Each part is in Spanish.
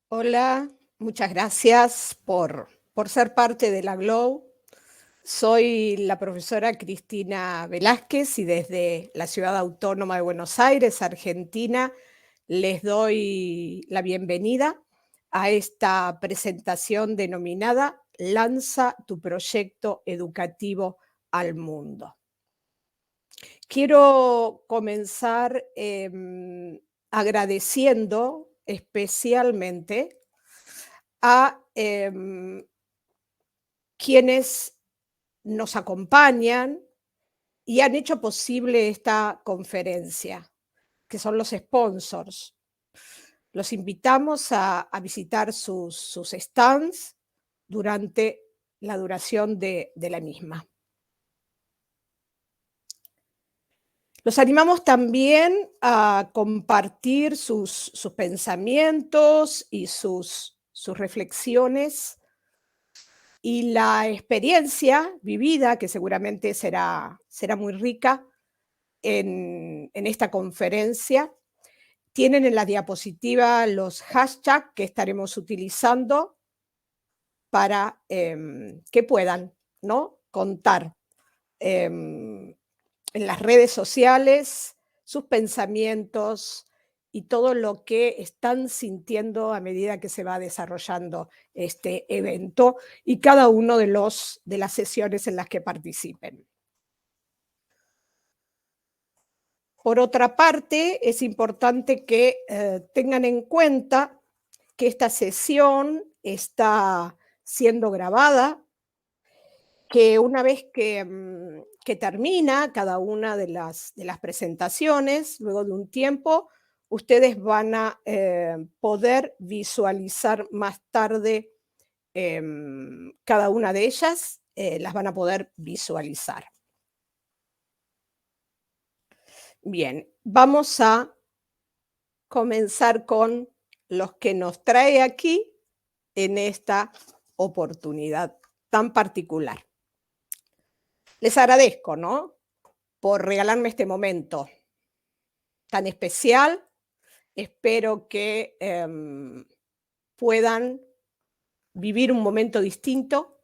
Hola, muchas gracias por ser parte de la GLOW. Soy la profesora Cristina Velázquez y desde la Ciudad Autónoma de Buenos Aires, Argentina, les doy la bienvenida a esta presentación denominada Lanza tu proyecto educativo al mundo. Quiero comenzar agradeciendo especialmente a quienes nos acompañan y han hecho posible esta conferencia, que son los sponsors. Los invitamos a visitar sus stands durante la duración de la misma. Los animamos también a compartir sus pensamientos y sus reflexiones y la experiencia vivida, que seguramente será muy rica en esta conferencia. Tienen en la diapositiva los hashtags que estaremos utilizando para que puedan, ¿no?, contar en las redes sociales sus pensamientos y todo lo que están sintiendo a medida que se va desarrollando este evento y cada uno de las sesiones en las que participen. Por otra parte, es importante que tengan en cuenta que esta sesión está siendo grabada, que una vez que termina cada una de las presentaciones, luego de un tiempo, ustedes van a poder visualizar más tarde cada una de ellas, las van a poder visualizar. Bien, vamos a comenzar con los que nos trae aquí en esta oportunidad tan particular. Les agradezco, ¿no?, por regalarme este momento tan especial. Espero que puedan vivir un momento distinto,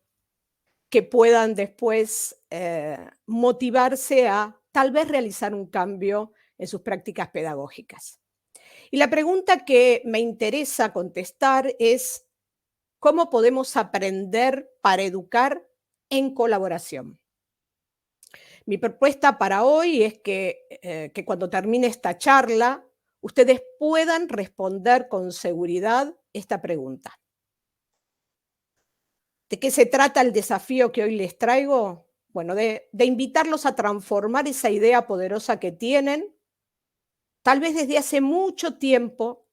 que puedan después motivarse a tal vez realizar un cambio en sus prácticas pedagógicas. Y la pregunta que me interesa contestar es: ¿cómo podemos aprender para educar en colaboración? Mi propuesta para hoy es que cuando termine esta charla, ustedes puedan responder con seguridad esta pregunta. ¿De qué se trata el desafío que hoy les traigo? Bueno, de invitarlos a transformar esa idea poderosa que tienen, tal vez desde hace mucho tiempo,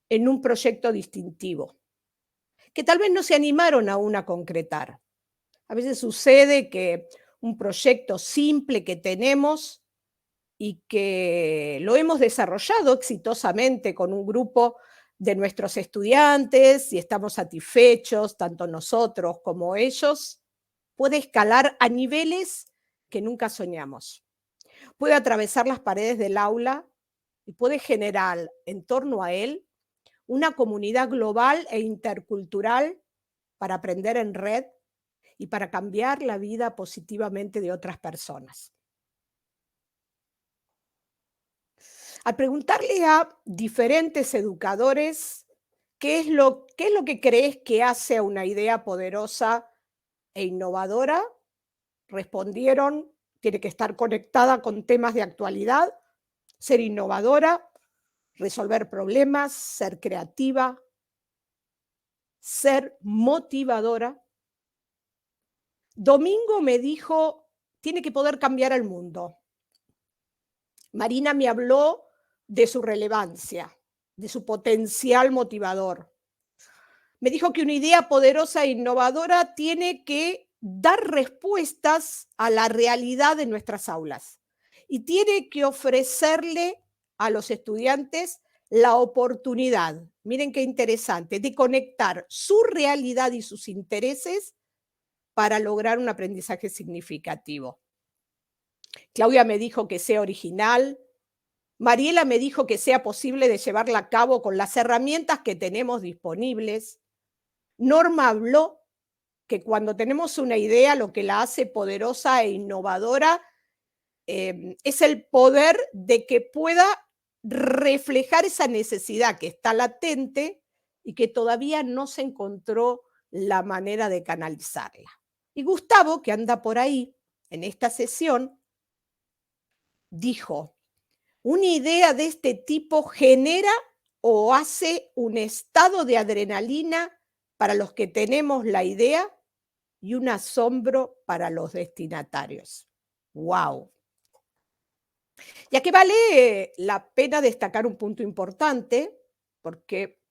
en un proyecto distintivo, que tal vez no se animaron aún a concretar. A veces sucede que un proyecto simple que tenemos y que lo hemos desarrollado exitosamente con un grupo de nuestros estudiantes y estamos satisfechos, tanto nosotros como ellos, puede escalar a niveles que nunca soñamos. Puede atravesar las paredes del aula y puede generar en torno a él una comunidad global e intercultural para aprender en red y para cambiar la vida positivamente de otras personas. Al preguntarle a diferentes educadores qué es lo que crees que hace a una idea poderosa e innovadora, respondieron: tiene que estar conectada con temas de actualidad, ser innovadora, resolver problemas, ser creativa, ser motivadora. Domingo me dijo: tiene que poder cambiar el mundo. Marina me habló de su relevancia, de su potencial motivador. Me dijo que una idea poderosa e innovadora tiene que dar respuestas a la realidad de nuestras aulas y tiene que ofrecerle a los estudiantes la oportunidad, miren qué interesante, de conectar su realidad y sus intereses para lograr un aprendizaje significativo. Claudia me dijo que sea original, Mariela me dijo que sea posible de llevarla a cabo con las herramientas que tenemos disponibles. Norma habló que cuando tenemos una idea, lo que la hace poderosa e innovadora es el poder de que pueda reflejar esa necesidad que está latente y que todavía no se encontró la manera de canalizarla. Y Gustavo, que anda por ahí en esta sesión, dijo, una idea de este tipo genera o hace un estado de adrenalina para los que tenemos la idea y un asombro para los destinatarios. ¡Wow! Ya que vale la pena destacar un punto importante, porque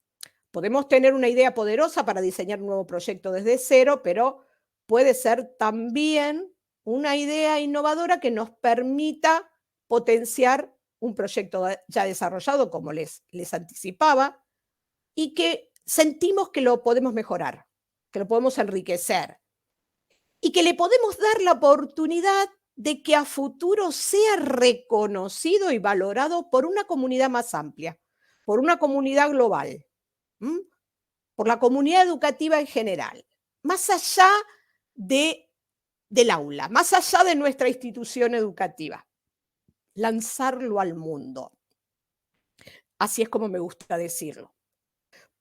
podemos tener una idea poderosa para diseñar un nuevo proyecto desde cero, pero puede ser también una idea innovadora que nos permita potenciar un proyecto ya desarrollado, como les anticipaba, y que sentimos que lo podemos mejorar, que lo podemos enriquecer y que le podemos dar la oportunidad de que a futuro sea reconocido y valorado por una comunidad más amplia, por una comunidad global, ¿m? Por la comunidad educativa en general, más allá de, del aula, más allá de nuestra institución educativa, lanzarlo al mundo. Así es como me gusta decirlo.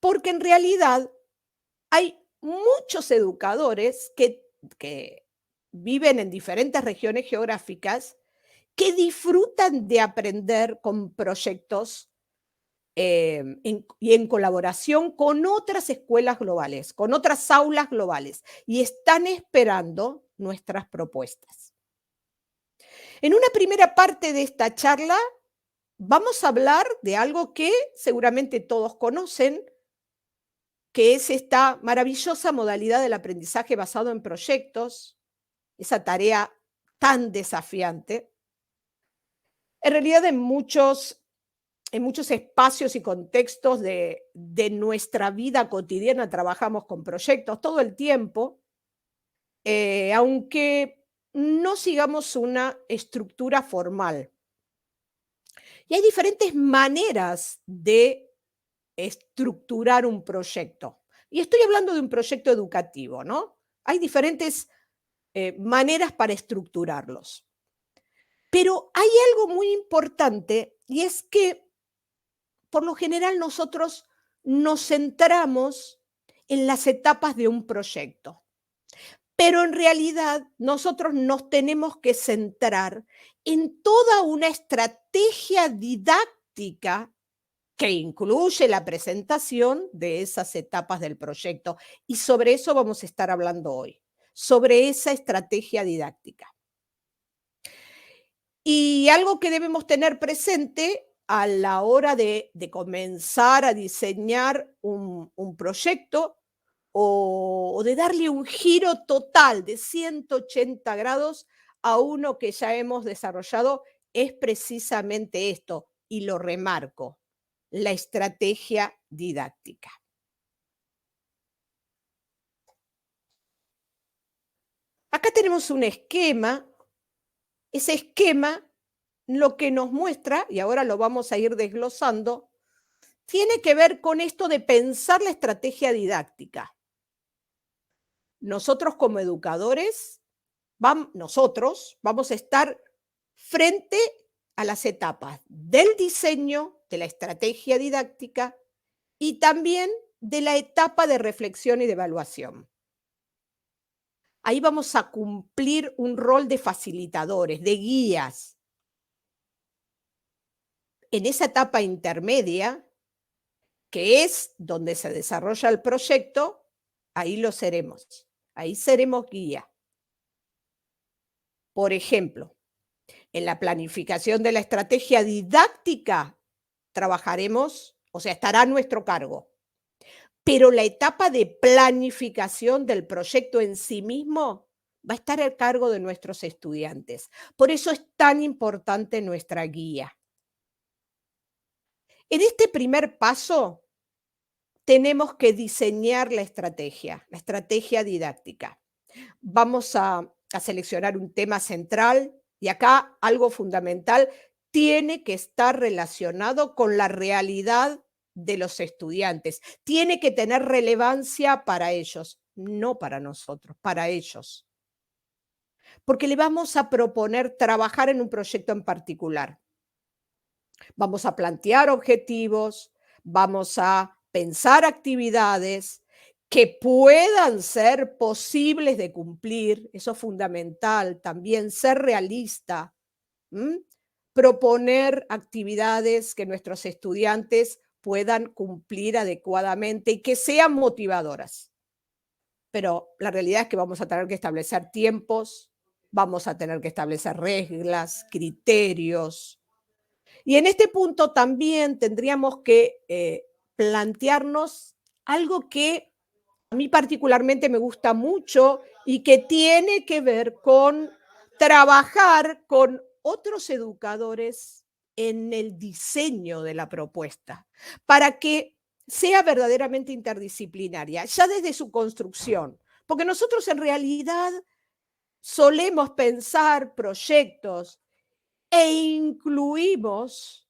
Porque en realidad hay muchos educadores que viven en diferentes regiones geográficas que disfrutan de aprender con proyectos y en colaboración con otras escuelas globales, con otras aulas globales, y están esperando nuestras propuestas. En una primera parte de esta charla vamos a hablar de algo que seguramente todos conocen, que es esta maravillosa modalidad del aprendizaje basado en proyectos, esa tarea tan desafiante. En realidad, en muchos espacios y contextos de nuestra vida cotidiana trabajamos con proyectos todo el tiempo, aunque no sigamos una estructura formal. Y hay diferentes maneras de estructurar un proyecto. Y estoy hablando de un proyecto educativo, ¿no? Hay diferentes maneras para estructurarlos. Pero hay algo muy importante y es que por lo general nosotros nos centramos en las etapas de un proyecto, pero en realidad nosotros nos tenemos que centrar en toda una estrategia didáctica que incluye la presentación de esas etapas del proyecto. Y sobre eso vamos a estar hablando hoy, sobre esa estrategia didáctica. Y algo que debemos tener presente a la hora de comenzar a diseñar un proyecto o de darle un giro total de 180 grados a uno que ya hemos desarrollado es precisamente esto, y lo remarco, la estrategia didáctica. Acá tenemos un esquema. Ese esquema lo que nos muestra, y ahora lo vamos a ir desglosando, tiene que ver con esto de pensar la estrategia didáctica. Nosotros como educadores, nosotros vamos a estar frente a las etapas del diseño de la estrategia didáctica y también de la etapa de reflexión y de evaluación. Ahí vamos a cumplir un rol de facilitadores, de guías. En esa etapa intermedia, que es donde se desarrolla el proyecto, ahí lo seremos. Ahí seremos guía. Por ejemplo, en la planificación de la estrategia didáctica trabajaremos, o sea, estará a nuestro cargo. Pero la etapa de planificación del proyecto en sí mismo va a estar a cargo de nuestros estudiantes. Por eso es tan importante nuestra guía. En este primer paso tenemos que diseñar la estrategia didáctica. Vamos a seleccionar un tema central y acá algo fundamental tiene que estar relacionado con la realidad de los estudiantes. Tiene que tener relevancia para ellos, no para nosotros, para ellos. Porque le vamos a proponer trabajar en un proyecto en particular. Vamos a plantear objetivos, vamos a pensar actividades que puedan ser posibles de cumplir, eso es fundamental, también ser realista, ¿m? Proponer actividades que nuestros estudiantes puedan cumplir adecuadamente y que sean motivadoras. Pero la realidad es que vamos a tener que establecer tiempos, vamos a tener que establecer reglas, criterios, y en este punto también tendríamos que plantearnos algo que a mí particularmente me gusta mucho y que tiene que ver con trabajar con otros educadores en el diseño de la propuesta, para que sea verdaderamente interdisciplinaria, ya desde su construcción, porque nosotros en realidad solemos pensar proyectos e incluimos,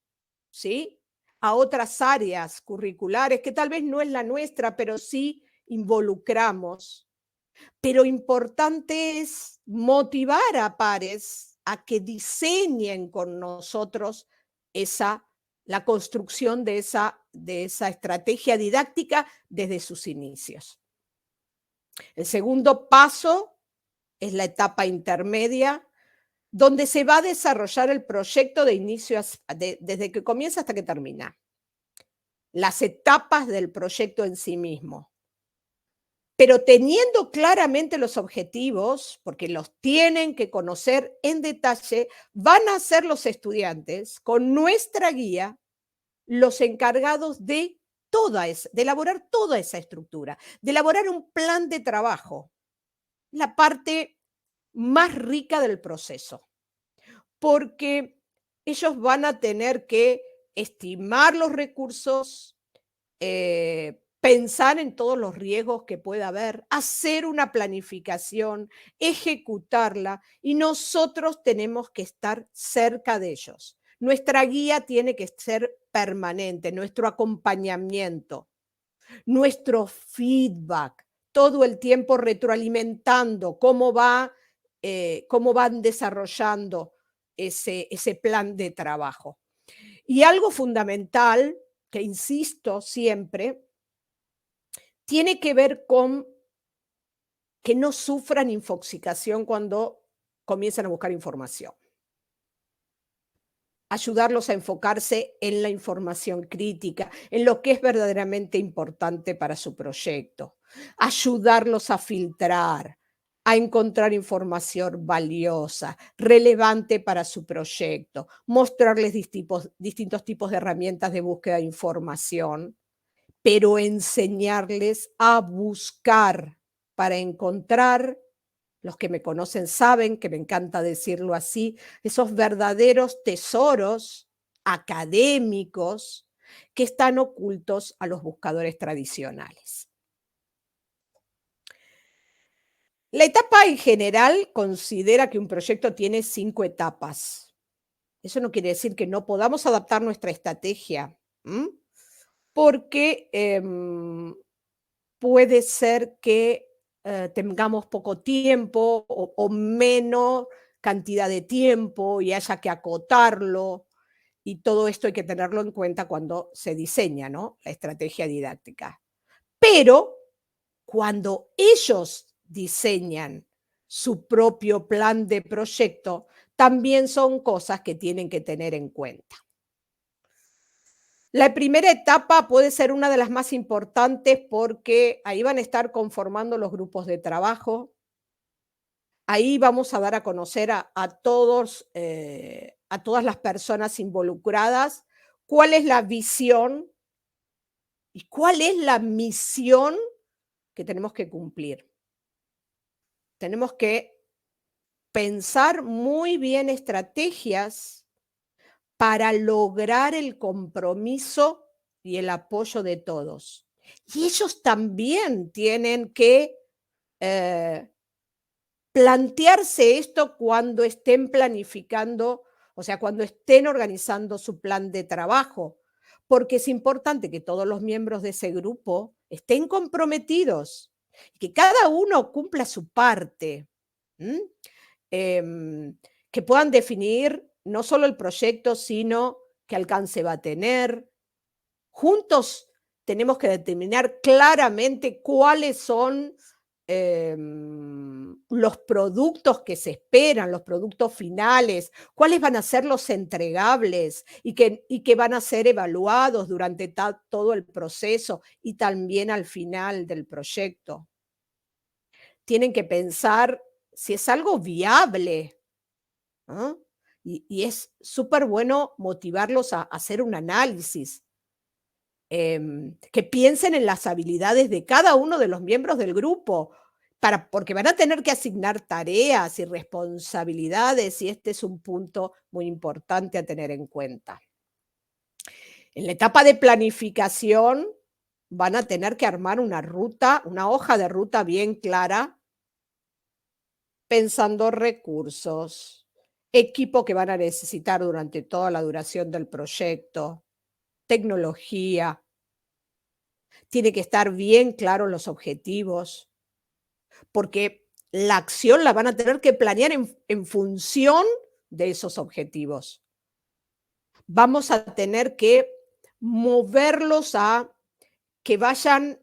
¿sí?, a otras áreas curriculares que tal vez no es la nuestra, pero sí involucramos. Pero importante es motivar a pares a que diseñen con nosotros esa la construcción de esa estrategia didáctica desde sus inicios. El segundo paso es la etapa intermedia, donde se va a desarrollar el proyecto de inicio desde que comienza hasta que termina. Las etapas del proyecto en sí mismo. Pero teniendo claramente los objetivos, porque los tienen que conocer en detalle, van a ser los estudiantes, con nuestra guía, los encargados de elaborar toda esa estructura, de elaborar un plan de trabajo, la parte más rica del proceso. Porque ellos van a tener que estimar los recursos, pensar en todos los riesgos que pueda haber, hacer una planificación, ejecutarla, y nosotros tenemos que estar cerca de ellos. Nuestra guía tiene que ser permanente, nuestro acompañamiento, nuestro feedback, todo el tiempo retroalimentando cómo van desarrollando ese plan de trabajo. Y algo fundamental, que insisto siempre, tiene que ver con que no sufran infoxicación cuando comienzan a buscar información. Ayudarlos a enfocarse en la información crítica, en lo que es verdaderamente importante para su proyecto. Ayudarlos a filtrar, a encontrar información valiosa, relevante para su proyecto. Mostrarles distintos tipos de herramientas de búsqueda de información, pero enseñarles a buscar para encontrar. Los que me conocen saben que me encanta decirlo así, esos verdaderos tesoros académicos que están ocultos a los buscadores tradicionales. La etapa en general considera que un proyecto tiene 5 etapas. Eso no quiere decir que no podamos adaptar nuestra estrategia, porque puede ser que tengamos poco tiempo o menos cantidad de tiempo y haya que acotarlo. Y todo esto hay que tenerlo en cuenta cuando se diseña, ¿no?, la estrategia didáctica. Pero cuando ellos diseñan su propio plan de proyecto, también son cosas que tienen que tener en cuenta. La primera etapa puede ser una de las más importantes porque ahí van a estar conformando los grupos de trabajo. Ahí vamos a dar a conocer a todas las personas involucradas cuál es la visión y cuál es la misión que tenemos que cumplir. Tenemos que pensar muy bien estrategias para lograr el compromiso y el apoyo de todos. Y ellos también tienen que plantearse esto cuando estén planificando o sea, cuando estén organizando su plan de trabajo, porque es importante que todos los miembros de ese grupo estén comprometidos, que cada uno cumpla su parte, ¿m? Que puedan definir no solo el proyecto, sino qué alcance va a tener. Juntos tenemos que determinar claramente cuáles son los productos que se esperan, los productos finales, cuáles van a ser los entregables y que van a ser evaluados durante todo el proceso y también al final del proyecto. Tienen que pensar si es algo viable, ¿no? Y es súper bueno motivarlos a hacer un análisis, que piensen en las habilidades de cada uno de los miembros del grupo, porque van a tener que asignar tareas y responsabilidades, y este es un punto muy importante a tener en cuenta. En la etapa de planificación van a tener que armar una ruta, una hoja de ruta bien clara, pensando recursos, equipo que van a necesitar durante toda la duración del proyecto, tecnología. Tiene que estar bien claros los objetivos, porque la acción la van a tener que planear en función de esos objetivos. Vamos a tener que moverlos a que vayan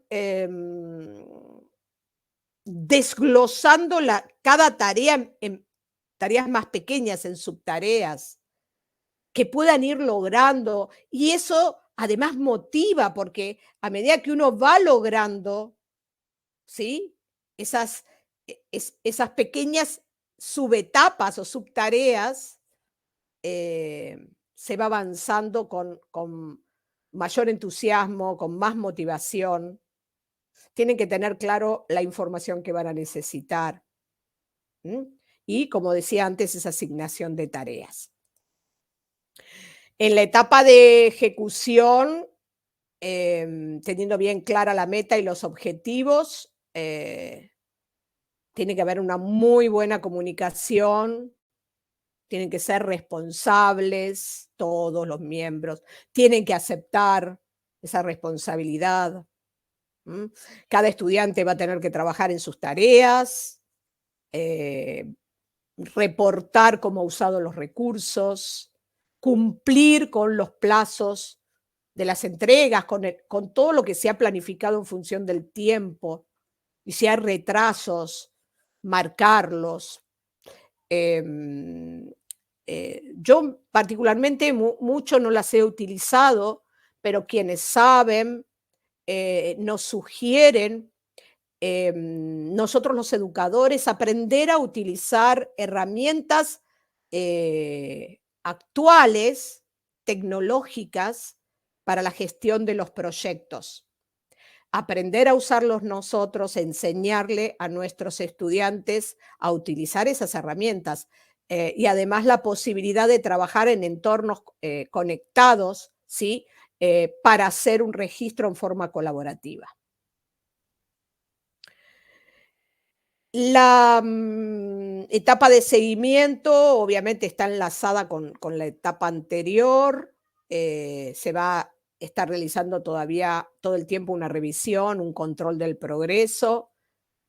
desglosando cada tarea en tareas más pequeñas, en subtareas, que puedan ir logrando. Y eso además motiva, porque a medida que uno va logrando, ¿sí? Esas, esas pequeñas subetapas o subtareas, se va avanzando con mayor entusiasmo, con más motivación. Tienen que tener claro la información que van a necesitar. ¿M? Y, como decía antes, esa asignación de tareas. En la etapa de ejecución, teniendo bien clara la meta y los objetivos, tiene que haber una muy buena comunicación, tienen que ser responsables todos los miembros, tienen que aceptar esa responsabilidad. ¿M? Cada estudiante va a tener que trabajar en sus tareas, eh, reportar cómo ha usado los recursos, cumplir con los plazos de las entregas, con todo lo que se ha planificado en función del tiempo, y si hay retrasos, marcarlos. Em, yo particularmente mucho no las he utilizado, pero quienes saben nos sugieren, nosotros los educadores, aprender a utilizar herramientas actuales, tecnológicas, para la gestión de los proyectos. Aprender a usarlos nosotros, enseñarle a nuestros estudiantes a utilizar esas herramientas, y además la posibilidad de trabajar en entornos conectados, ¿sí? Para hacer un registro en forma colaborativa. La etapa de seguimiento obviamente está enlazada con la etapa anterior. Se va a estar realizando todavía todo el tiempo una revisión, un control del progreso.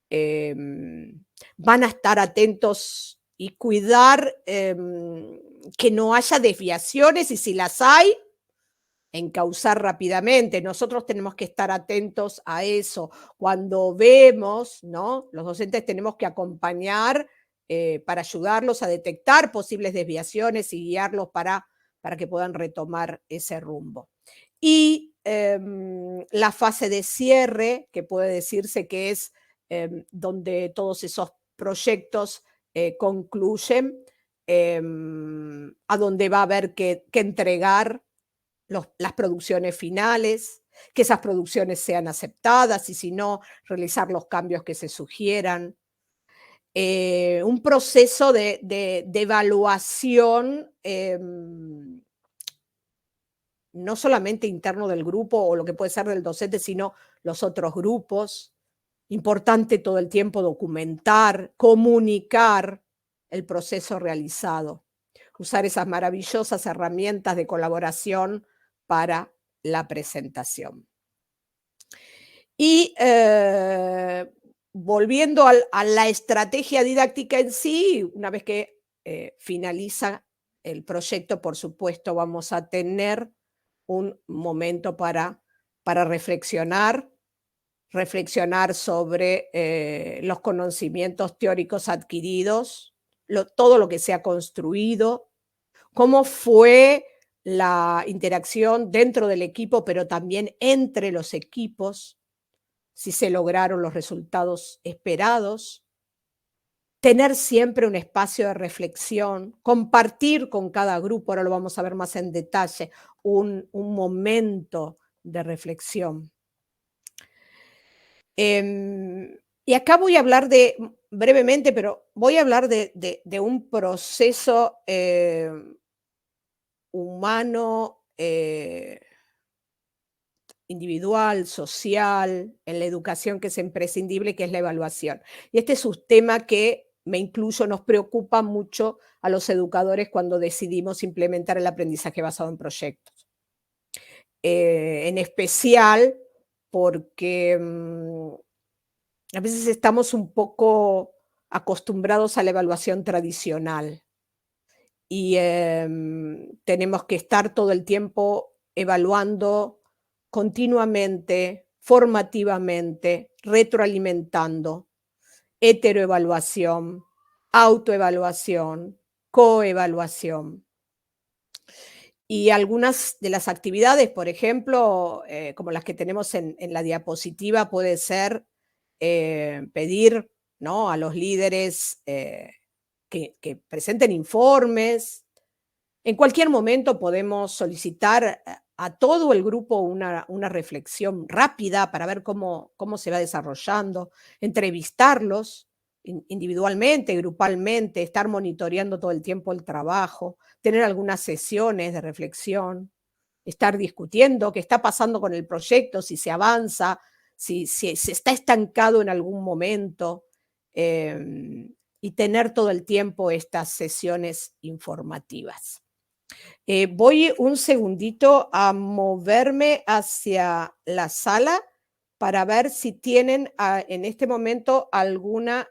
Van a estar atentos y cuidar que no haya desviaciones, y si las hay, encauzar rápidamente. Nosotros tenemos que estar atentos a eso. Cuando vemos, ¿no? Los docentes tenemos que acompañar, para ayudarlos a detectar posibles desviaciones y guiarlos para que puedan retomar ese rumbo. Y la fase de cierre, que puede decirse que es donde todos esos proyectos concluyen, a donde va a haber que entregar las producciones finales, que esas producciones sean aceptadas, y si no, realizar los cambios que se sugieran. Un proceso de evaluación, no solamente interno del grupo o lo que puede ser del docente, sino los otros grupos. Importante todo el tiempo documentar, comunicar el proceso realizado. usar esas maravillosas herramientas de colaboración para la presentación. Y volviendo a la estrategia didáctica en sí, una vez que finaliza el proyecto, por supuesto, vamos a tener un momento para reflexionar sobre los conocimientos teóricos adquiridos, todo lo que se ha construido, cómo fue la interacción dentro del equipo, pero también entre los equipos, si se lograron los resultados esperados, tener siempre un espacio de reflexión, compartir con cada grupo, ahora lo vamos a ver más en detalle, un momento de reflexión. Y acá voy a hablar brevemente, pero voy a hablar de un proceso humano, individual, social, en la educación que es imprescindible, que es la evaluación. Y este es un tema que, me incluyo, nos preocupa mucho a los educadores cuando decidimos implementar el aprendizaje basado en proyectos. En especial porque a veces estamos un poco acostumbrados a la evaluación tradicional y tenemos que estar todo el tiempo evaluando continuamente, formativamente, retroalimentando, heteroevaluación, autoevaluación, coevaluación. Y algunas de las actividades, por ejemplo, como las que tenemos en la diapositiva, puede ser pedir, ¿no?, a los líderes que presenten informes. En cualquier momento podemos solicitar a todo el grupo una reflexión rápida para ver cómo se va desarrollando, entrevistarlos individualmente, grupalmente, estar monitoreando todo el tiempo el trabajo, tener algunas sesiones de reflexión, estar discutiendo qué está pasando con el proyecto, si se avanza, si se está estancado en algún momento, y tener todo el tiempo estas sesiones informativas. Voy un segundito a moverme hacia la sala para ver si tienen en este momento alguna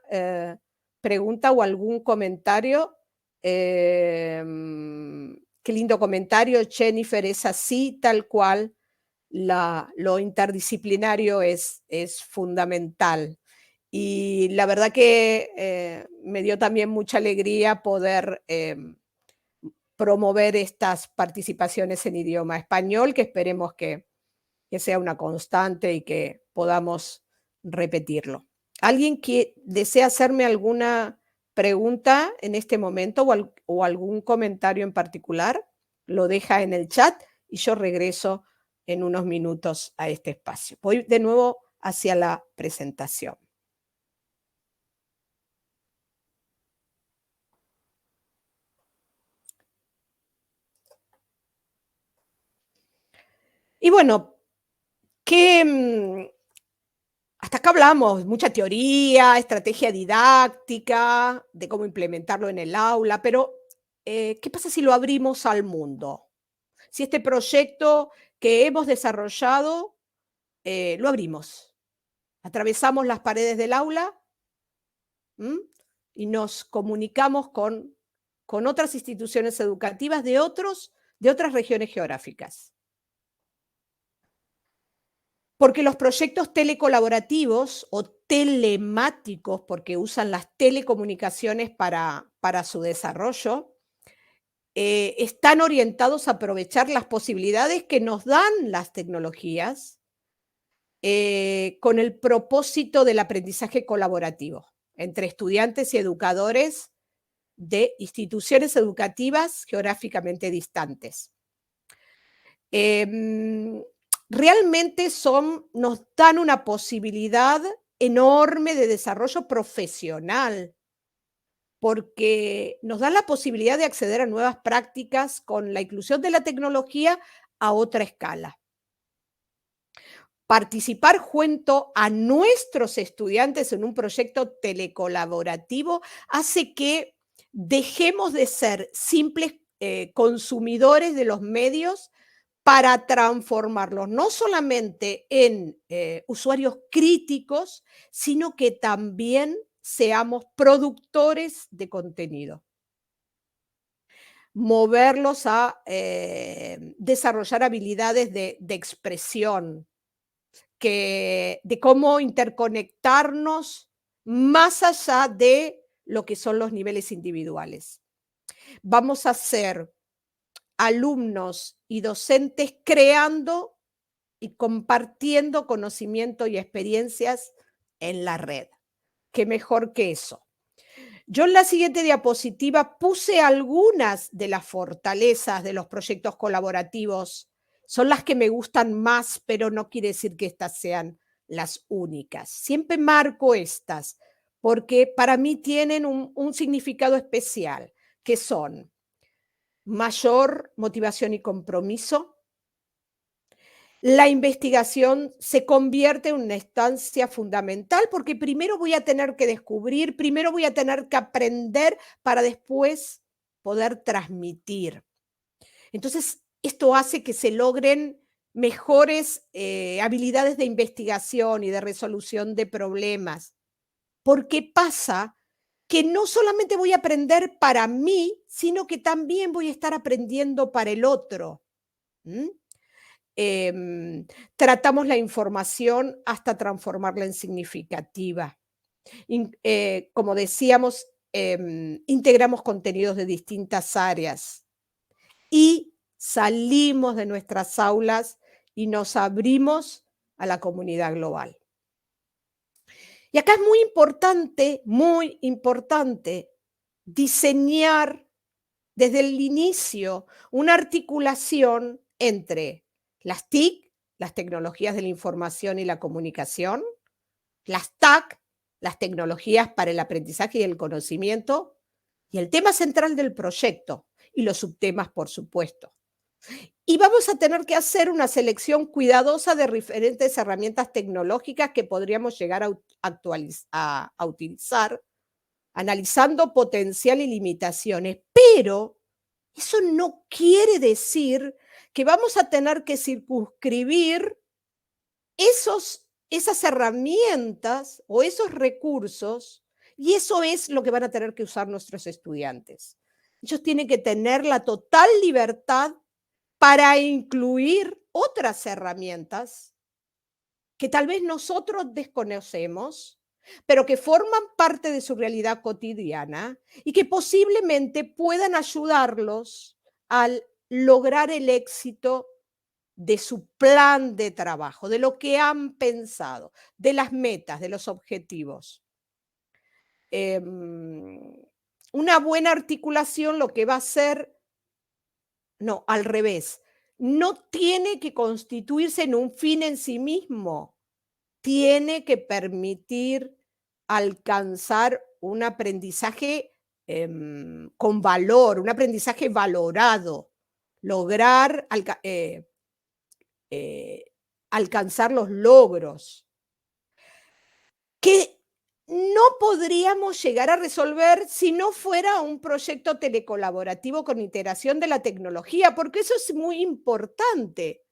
pregunta o algún comentario. Qué lindo comentario, Jennifer, es así, tal cual. Lo interdisciplinario es fundamental. Y la verdad que me dio también mucha alegría poder promover estas participaciones en idioma español, que esperemos que sea una constante y que podamos repetirlo. ¿Alguien que desea hacerme alguna pregunta en este momento o algún comentario en particular? Lo deja en el chat y yo regreso en unos minutos a este espacio. Voy de nuevo hacia la presentación. Y bueno, ¿qué, hasta acá hablamos, mucha teoría, estrategia didáctica, de cómo implementarlo en el aula, pero ¿qué pasa si lo abrimos al mundo? Si este proyecto que hemos desarrollado, lo abrimos, atravesamos las paredes del aula, ¿m? Y nos comunicamos con otras instituciones educativas de otras regiones geográficas. Porque los proyectos telecolaborativos o telemáticos, porque usan las telecomunicaciones para su desarrollo, están orientados a aprovechar las posibilidades que nos dan las tecnologías con el propósito del aprendizaje colaborativo entre estudiantes y educadores de instituciones educativas geográficamente distantes. Realmente nos dan una posibilidad enorme de desarrollo profesional, porque nos dan la posibilidad de acceder a nuevas prácticas con la inclusión de la tecnología a otra escala. Participar junto a nuestros estudiantes en un proyecto telecolaborativo hace que Dejemos de ser simples consumidores de los medios para transformarlos, no solamente en usuarios críticos, sino que también seamos productores de contenido. Moverlos a desarrollar habilidades de expresión, de cómo interconectarnos más allá de lo que son los niveles individuales. Vamos a ser alumnos y docentes creando y compartiendo conocimiento y experiencias en la red. ¿Qué mejor que eso? Yo en la siguiente diapositiva puse algunas de las fortalezas de los proyectos colaborativos. Son las que me gustan más, pero no quiere decir que estas sean las únicas. Siempre marco estas porque para mí tienen un significado especial, que son mayor motivación y compromiso. La investigación se convierte en una instancia fundamental porque primero voy a tener que descubrir, primero voy a tener que aprender para después poder transmitir. Entonces, esto hace que se logren mejores habilidades de investigación y de resolución de problemas, porque pasa que no solamente voy a aprender para mí, sino que también voy a estar aprendiendo para el otro. ¿Mm? Em, Tratamos la información hasta transformarla en significativa. Como decíamos, integramos contenidos de distintas áreas y salimos de nuestras aulas y nos abrimos a la comunidad global. Y acá es muy importante diseñar desde el inicio una articulación entre las TIC, las tecnologías de la información y la comunicación, las TAC, las tecnologías para el aprendizaje y el conocimiento, y el tema central del proyecto, y los subtemas, por supuesto. Y vamos a tener que hacer una selección cuidadosa de diferentes herramientas tecnológicas que podríamos llegar a utilizar, analizando potencial y limitaciones, pero eso no quiere decir que vamos a tener que circunscribir esas herramientas o esos recursos, y eso es lo que van a tener que usar nuestros estudiantes. Ellos tienen que tener la total libertad para incluir otras herramientas que tal vez nosotros desconocemos, pero que forman parte de su realidad cotidiana y que posiblemente puedan ayudarlos al lograr el éxito de su plan de trabajo, de lo que han pensado, de las metas, de los objetivos. Em, una buena articulación lo que va a hacer, no, al revés, no tiene que constituirse en un fin en sí mismo, tiene que permitir alcanzar un aprendizaje con valor, un aprendizaje valorado, lograr eh, alcanzar los logros que no podríamos llegar a resolver si no fuera un proyecto telecolaborativo con integración de la tecnología, porque eso es muy importante.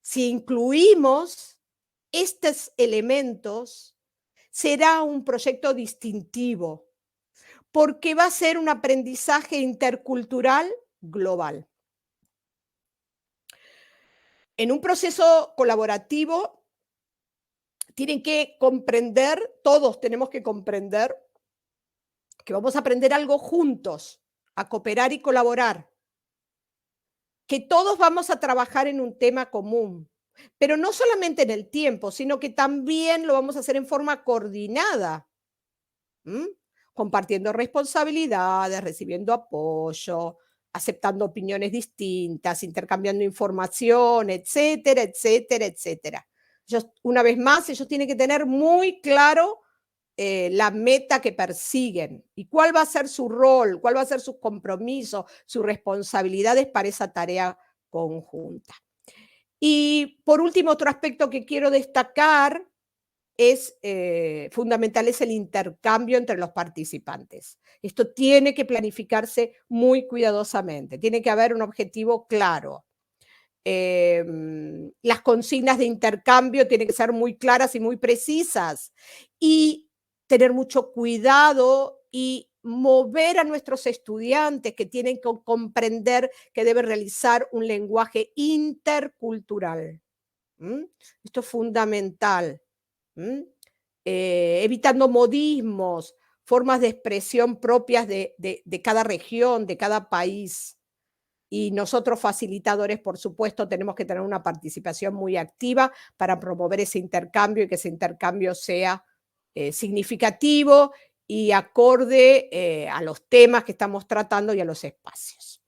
Si incluimos estos elementos, será un proyecto distintivo, porque va a ser un aprendizaje intercultural global. En un proceso colaborativo tienen que comprender, todos tenemos que comprender que vamos a aprender algo juntos, a cooperar y colaborar, que todos vamos a trabajar en un tema común, pero no solamente en el tiempo, sino que también lo vamos a hacer en forma coordinada, ¿m? Compartiendo responsabilidades, recibiendo apoyo, aceptando opiniones distintas, intercambiando información, etcétera, etcétera, etcétera. Una vez más, ellos tienen que tener muy claro la meta que persiguen y cuál va a ser su rol, cuál va a ser sus compromisos, sus responsabilidades para esa tarea conjunta. Y por último, otro aspecto que quiero destacar es fundamental es el intercambio entre los participantes. Esto tiene que planificarse muy cuidadosamente, tiene que haber un objetivo claro. Las consignas de intercambio tienen que ser muy claras y muy precisas y tener mucho cuidado y mover a nuestros estudiantes que tienen que comprender que deben realizar un lenguaje intercultural. ¿M? Esto es fundamental. ¿M? Evitando modismos, formas de expresión propias de cada región, de cada país. Y nosotros facilitadores, por supuesto, tenemos que tener una participación muy activa para promover ese intercambio y que ese intercambio sea significativo y acorde a los temas que estamos tratando y a los espacios.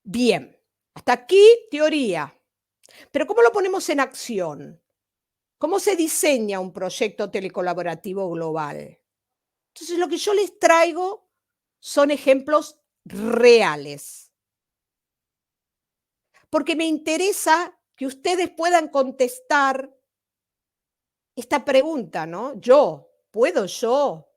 Bien, hasta aquí teoría. Pero ¿cómo lo ponemos en acción? ¿Cómo se diseña un proyecto telecolaborativo global? Entonces, lo que yo les traigo son ejemplos reales, porque me interesa que ustedes puedan contestar esta pregunta, ¿no? ¿Puedo yo,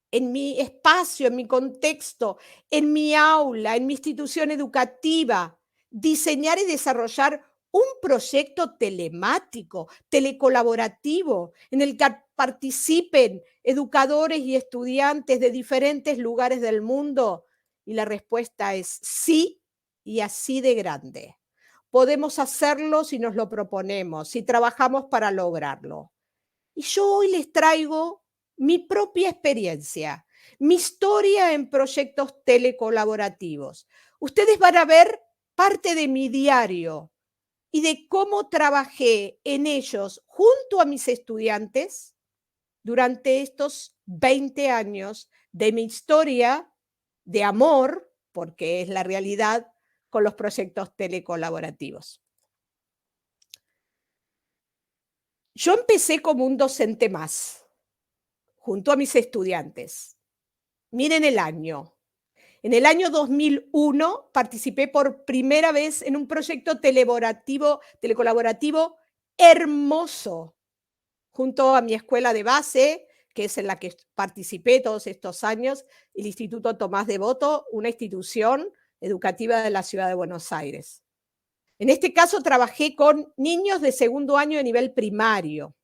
en mi espacio, en mi contexto, en mi aula, en mi institución educativa, diseñar y desarrollar un proyecto telemático, telecolaborativo, en el que participen educadores y estudiantes de diferentes lugares del mundo? Y la respuesta es sí, y así de grande. Podemos hacerlo si nos lo proponemos, si trabajamos para lograrlo. Y yo hoy les traigo mi propia experiencia, mi historia en proyectos telecolaborativos. Ustedes van a ver parte de mi diario y de cómo trabajé en ellos junto a mis estudiantes durante estos 20 años de mi historia de amor, porque es la realidad, con los proyectos telecolaborativos. Yo empecé como un docente más, junto a mis estudiantes. Miren el año. En el año 2001 participé por primera vez en un proyecto telecolaborativo hermoso, junto a mi escuela de base, que es en la que participé todos estos años, el Instituto Tomás Devoto, una institución educativa de la ciudad de Buenos Aires. En este caso trabajé con niños de segundo año de nivel primario.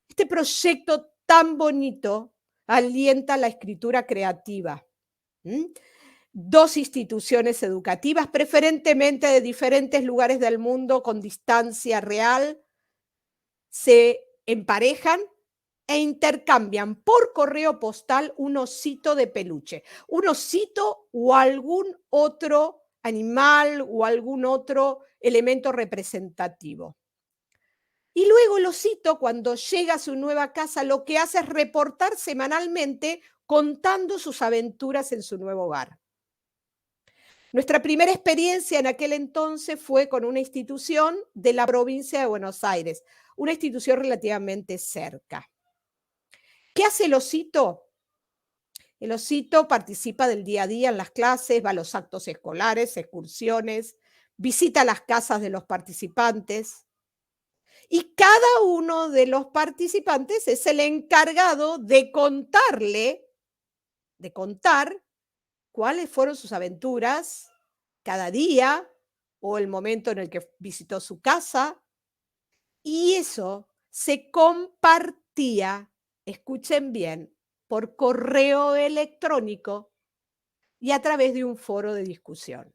Este proyecto tan bonito alienta la escritura creativa. ¿Mm? 2 instituciones educativas, preferentemente de diferentes lugares del mundo con distancia real, se emparejan e intercambian por correo postal un osito de peluche, un osito o algún otro animal o algún otro elemento representativo. Y luego el osito, cuando llega a su nueva casa, lo que hace es reportar semanalmente contando sus aventuras en su nuevo hogar. Nuestra primera experiencia en aquel entonces fue con una institución de la provincia de Buenos Aires, una institución relativamente cerca. ¿Qué hace el osito? El osito participa del día a día en las clases, va a los actos escolares, excursiones, visita las casas de los participantes y cada uno de los participantes es el encargado de contar cuáles fueron sus aventuras cada día o el momento en el que visitó su casa, y eso se compartía, escuchen bien, por correo electrónico y a través de un foro de discusión.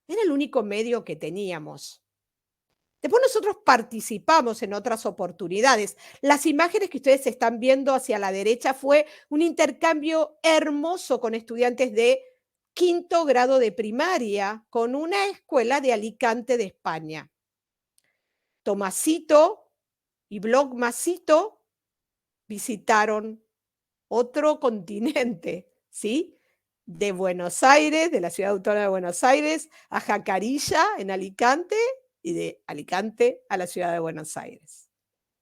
Era el único medio que teníamos. Después nosotros participamos en otras oportunidades. Las imágenes que ustedes están viendo hacia la derecha fue un intercambio hermoso con estudiantes de quinto grado de primaria con una escuela de Alicante de España. Tomasito y Blogmasito visitaron otro continente, ¿sí? De Buenos Aires, de la ciudad autónoma de Buenos Aires, a Jacarilla, en Alicante, y de Alicante a la ciudad de Buenos Aires.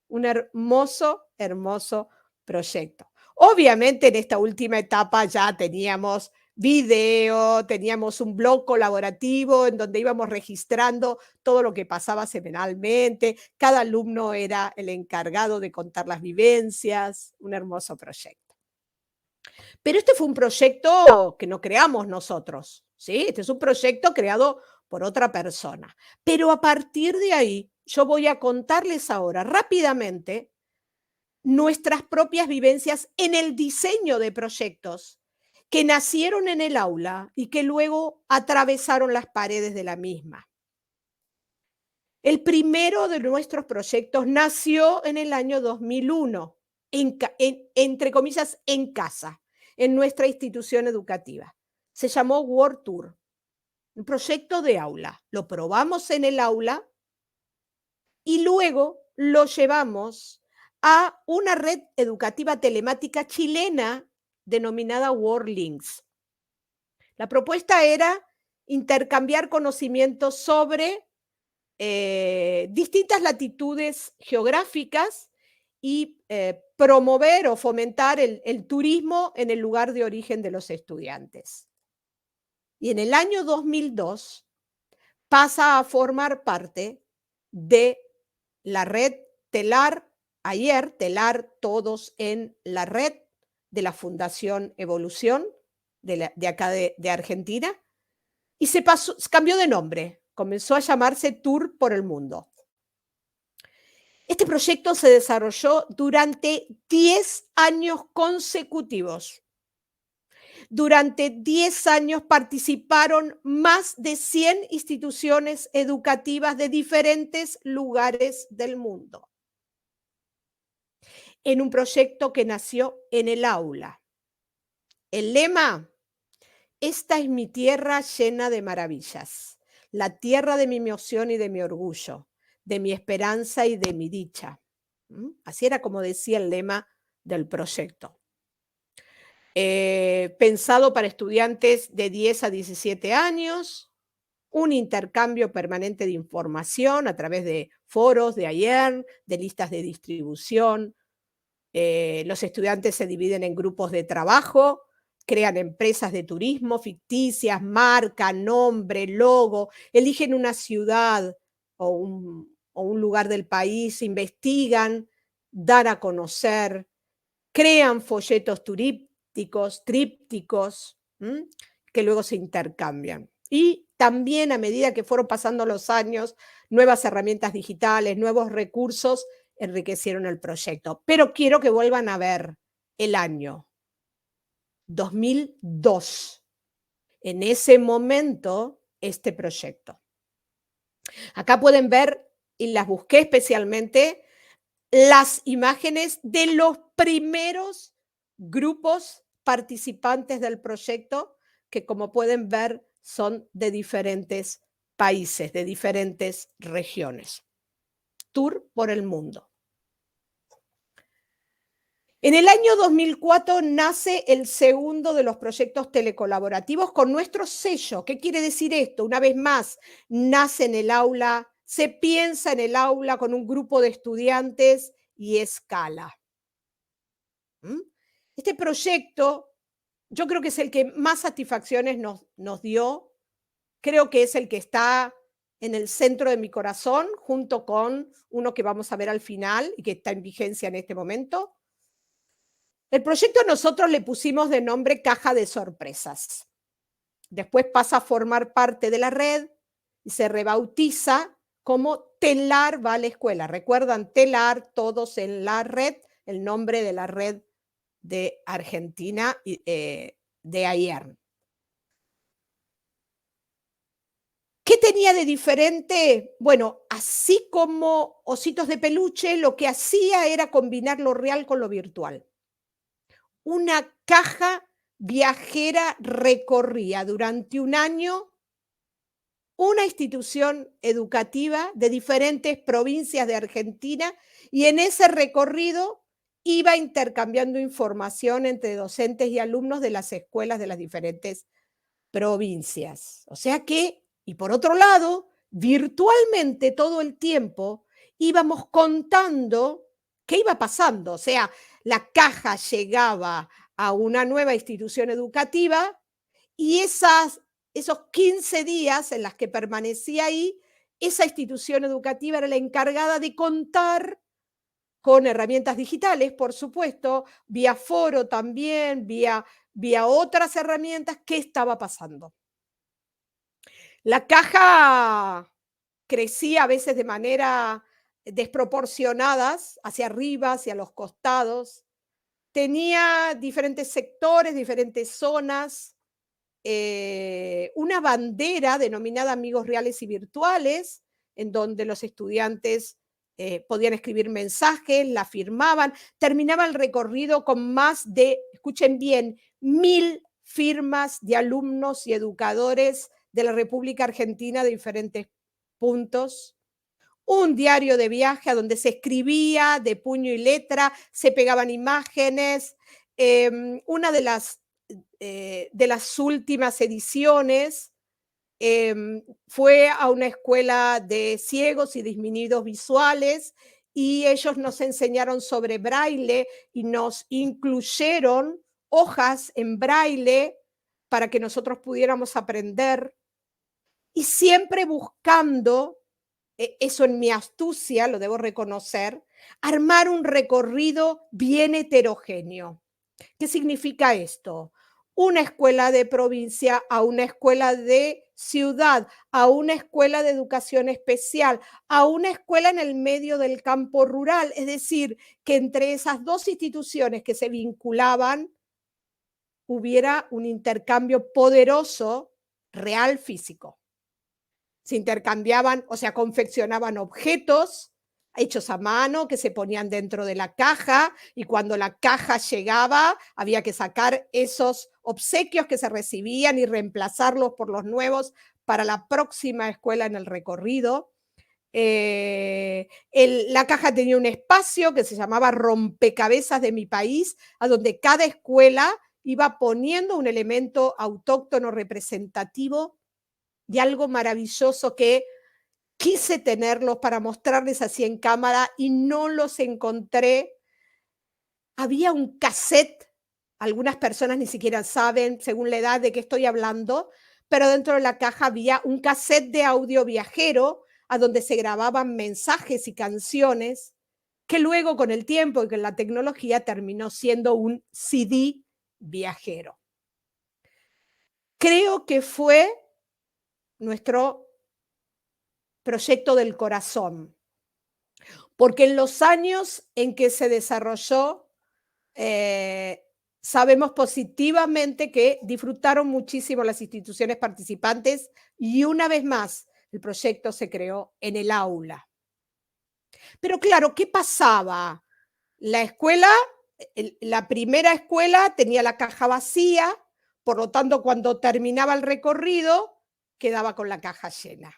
Un hermoso, hermoso proyecto. Obviamente en esta última etapa ya teníamos video, teníamos un blog colaborativo en donde íbamos registrando todo lo que pasaba semanalmente. Cada alumno era el encargado de contar las vivencias, un hermoso proyecto. Pero este fue un proyecto que no creamos nosotros, ¿sí? Este es un proyecto creado por otra persona. Pero a partir de ahí, yo voy a contarles ahora rápidamente nuestras propias vivencias en el diseño de proyectos que nacieron en el aula y que luego atravesaron las paredes de la misma. El primero de nuestros proyectos nació en el año 2001, entre comillas, en casa, en nuestra institución educativa. Se llamó World Tour, un proyecto de aula. Lo probamos en el aula y luego lo llevamos a una red educativa telemática chilena denominada WorldLinks. La propuesta era intercambiar conocimientos sobre distintas latitudes geográficas y promover o fomentar el turismo en el lugar de origen de los estudiantes. Y en el año 2002 pasa a formar parte de la red TELAR, ayer, TELAR Todos en la Red de la Fundación Evolución de acá de Argentina, y se cambió de nombre, comenzó a llamarse Tour por el Mundo. Este proyecto se desarrolló durante 10 años consecutivos. Durante 10 años participaron más de 100 instituciones educativas de diferentes lugares del mundo, en un proyecto que nació en el aula. El lema: esta es mi tierra llena de maravillas, la tierra de mi emoción y de mi orgullo, de mi esperanza y de mi dicha. Así era como decía el lema del proyecto. Pensado para estudiantes de 10 a 17 años, un intercambio permanente de información a través de foros, de ayer, de listas de distribución. Los estudiantes se dividen en grupos de trabajo, crean empresas de turismo ficticias, marca, nombre, logo, eligen una ciudad o un lugar del país, investigan, dan a conocer, crean folletos trípticos, que luego se intercambian. Y también, a medida que fueron pasando los años, nuevas herramientas digitales, nuevos recursos enriquecieron el proyecto. Pero quiero que vuelvan a ver el año 2002. En ese momento, este proyecto. Acá pueden ver, y las busqué especialmente, las imágenes de los primeros grupos participantes del proyecto, que como pueden ver son de diferentes países, de diferentes regiones. Tour por el mundo. En el año 2004 nace el segundo de los proyectos telecolaborativos con nuestro sello. ¿Qué quiere decir esto? Una vez más, nace en el aula, se piensa en el aula con un grupo de estudiantes y escala. Este proyecto, yo creo que es el que más satisfacciones nos dio. Creo que es el que está en el centro de mi corazón, junto con uno que vamos a ver al final y que está en vigencia en este momento. El proyecto nosotros le pusimos de nombre Caja de Sorpresas. Después pasa a formar parte de la red y se rebautiza como TELAR va a la escuela. ¿Recuerdan? TELAR, Todos en la Red, el nombre de la red de Argentina de ayer. ¿Qué tenía de diferente? Bueno, así como Ositos de Peluche, lo que hacía era combinar lo real con lo virtual. Una caja viajera recorría durante un año una institución educativa de diferentes provincias de Argentina y en ese recorrido iba intercambiando información entre docentes y alumnos de las escuelas de las diferentes provincias. O sea que, y por otro lado, virtualmente todo el tiempo íbamos contando qué iba pasando. O sea, la caja llegaba a una nueva institución educativa Y esos 15 días en las que permanecía ahí, esa institución educativa era la encargada de contar con herramientas digitales, por supuesto, vía foro también, vía otras herramientas, qué estaba pasando. La caja crecía a veces de manera desproporcionadas, hacia arriba, hacia los costados. Tenía diferentes sectores, diferentes zonas, una bandera denominada Amigos Reales y Virtuales, en donde los estudiantes podían escribir mensajes, la firmaban. Terminaba el recorrido con más de, escuchen bien, 1000 firmas de alumnos y educadores de la República Argentina de diferentes puntos. Un diario de viaje a donde se escribía de puño y letra, se pegaban imágenes. Una de las últimas ediciones fue a una escuela de ciegos y disminuidos visuales y ellos nos enseñaron sobre braille y nos incluyeron hojas en braille para que nosotros pudiéramos aprender y siempre buscando, eso en mi astucia, lo debo reconocer, armar un recorrido bien heterogéneo. ¿Qué significa esto? Una escuela de provincia a una escuela de ciudad, a una escuela de educación especial, a una escuela en el medio del campo rural. Es decir, que entre esas dos instituciones que se vinculaban hubiera un intercambio poderoso, real, físico. Se intercambiaban, o sea, confeccionaban objetos hechos a mano que se ponían dentro de la caja y cuando la caja llegaba había que sacar esos obsequios que se recibían y reemplazarlos por los nuevos para la próxima escuela en el recorrido. La caja tenía un espacio que se llamaba rompecabezas de mi país, a donde cada escuela iba poniendo un elemento autóctono representativo de algo maravilloso que quise tenerlos para mostrarles así en cámara y no los encontré. Había un cassette, algunas personas ni siquiera saben, según la edad, de qué estoy hablando, pero dentro de la caja había un cassette de audio viajero a donde se grababan mensajes y canciones que luego con el tiempo y con la tecnología terminó siendo un CD viajero. Creo que fue nuestro proyecto del corazón, porque en los años en que se desarrolló, eh, sabemos positivamente que disfrutaron muchísimo las instituciones participantes y una vez más el proyecto se creó en el aula. Pero claro, ¿qué pasaba? La escuela, la primera escuela tenía la caja vacía, por lo tanto, cuando terminaba el recorrido, quedaba con la caja llena.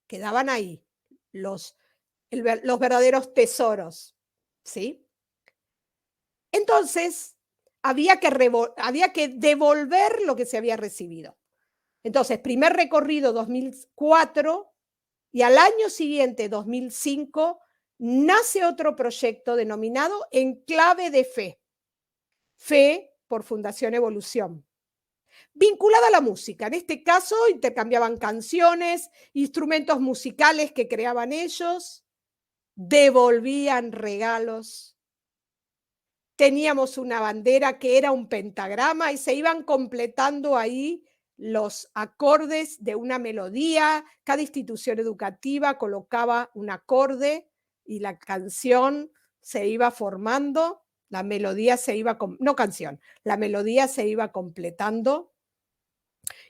Quedaban ahí los los verdaderos tesoros, ¿sí? Entonces, había que devolver lo que se había recibido. Entonces, primer recorrido 2004 y al año siguiente, 2005, nace otro proyecto denominado En Clave de Fe. Fe por Fundación Evolución. Vinculada a la música. En este caso, intercambiaban canciones, instrumentos musicales que creaban ellos, devolvían regalos. Teníamos una bandera que era un pentagrama y se iban completando ahí los acordes de una melodía. Cada institución educativa colocaba un acorde y la canción se iba formando, la melodía se iba, no canción, la melodía se iba completando.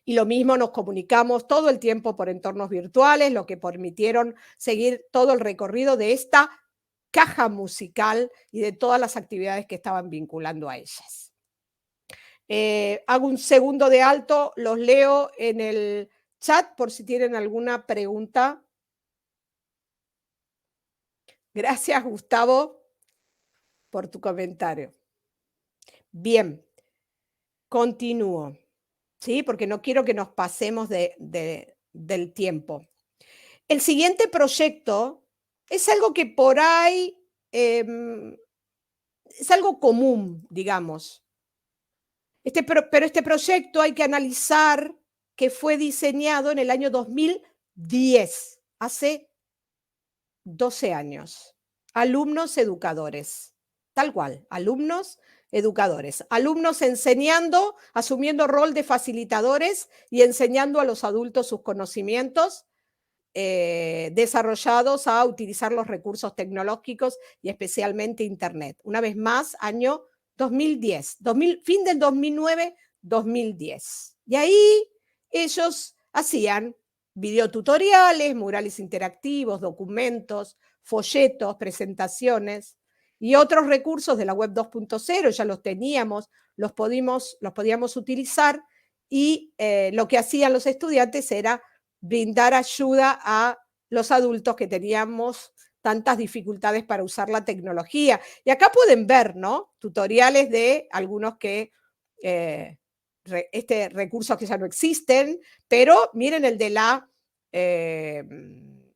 Y lo mismo nos comunicamos todo el tiempo por entornos virtuales, lo que permitieron seguir todo el recorrido de esta caja musical y de todas las actividades que estaban vinculando a ellas. Hago un segundo de alto, los leo en el chat por si tienen alguna pregunta. Gracias, Gustavo, por tu comentario. Bien, continúo, ¿sí? Porque no quiero que nos pasemos del tiempo. El siguiente proyecto es algo que por ahí es algo común, digamos. Pero este proyecto hay que analizar que fue diseñado en el año 2010, hace 12 años. Alumnos educadores, tal cual, alumnos educadores. Alumnos enseñando, asumiendo rol de facilitadores y enseñando a los adultos sus conocimientos desarrollados a utilizar los recursos tecnológicos y especialmente Internet. Una vez más, año 2010, fin del 2009, 2010. Y ahí ellos hacían videotutoriales, murales interactivos, documentos, folletos, presentaciones y otros recursos de la web 2.0, ya los teníamos, los podíamos utilizar y lo que hacían los estudiantes era brindar ayuda a los adultos que teníamos tantas dificultades para usar la tecnología. Y acá pueden ver, ¿no? Tutoriales de algunos que, recursos que ya no existen, pero miren el de la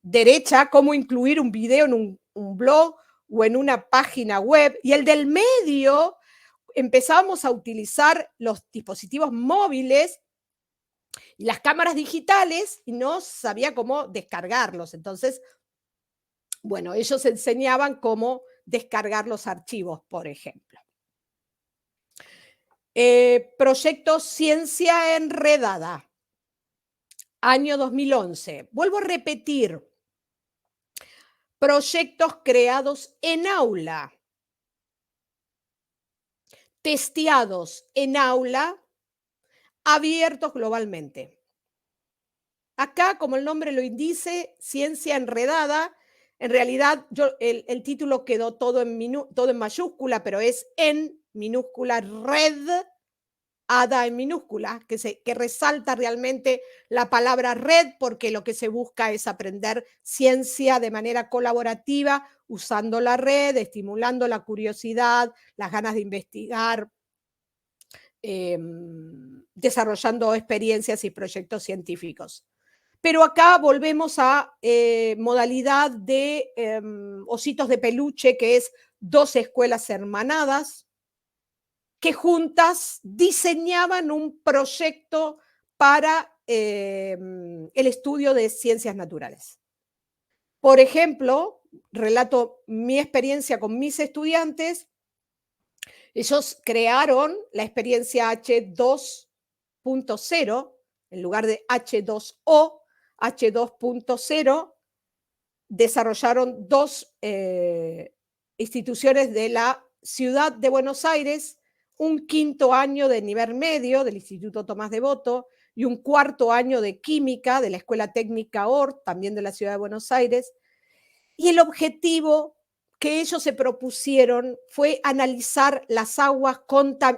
derecha, cómo incluir un video en un blog o en una página web, y el del medio empezamos a utilizar los dispositivos móviles y las cámaras digitales y no sabía cómo descargarlos. Entonces, bueno, ellos enseñaban cómo descargar los archivos, por ejemplo. Proyecto Ciencia Enredada, año 2011. Vuelvo a repetir, proyectos creados en aula, testeados en aula, abiertos globalmente. Acá, como el nombre lo indica, Ciencia Enredada, en realidad el título quedó todo en mayúscula, pero es en minúscula, red, ada en minúscula, que resalta realmente la palabra red, porque lo que se busca es aprender ciencia de manera colaborativa, usando la red, estimulando la curiosidad, las ganas de investigar, desarrollando experiencias y proyectos científicos. Pero acá volvemos a modalidad de ositos de peluche, que es 2 escuelas hermanadas, que juntas diseñaban un proyecto para el estudio de ciencias naturales. Por ejemplo, relato mi experiencia con mis estudiantes. Ellos crearon la experiencia H2.0 en lugar de H2O, H2.0, desarrollaron 2 instituciones de la ciudad de Buenos Aires, un quinto año de nivel medio del Instituto Tomás Devoto y un cuarto año de química de la Escuela Técnica ORT, también de la ciudad de Buenos Aires. Y el objetivo que ellos se propusieron fue analizar las aguas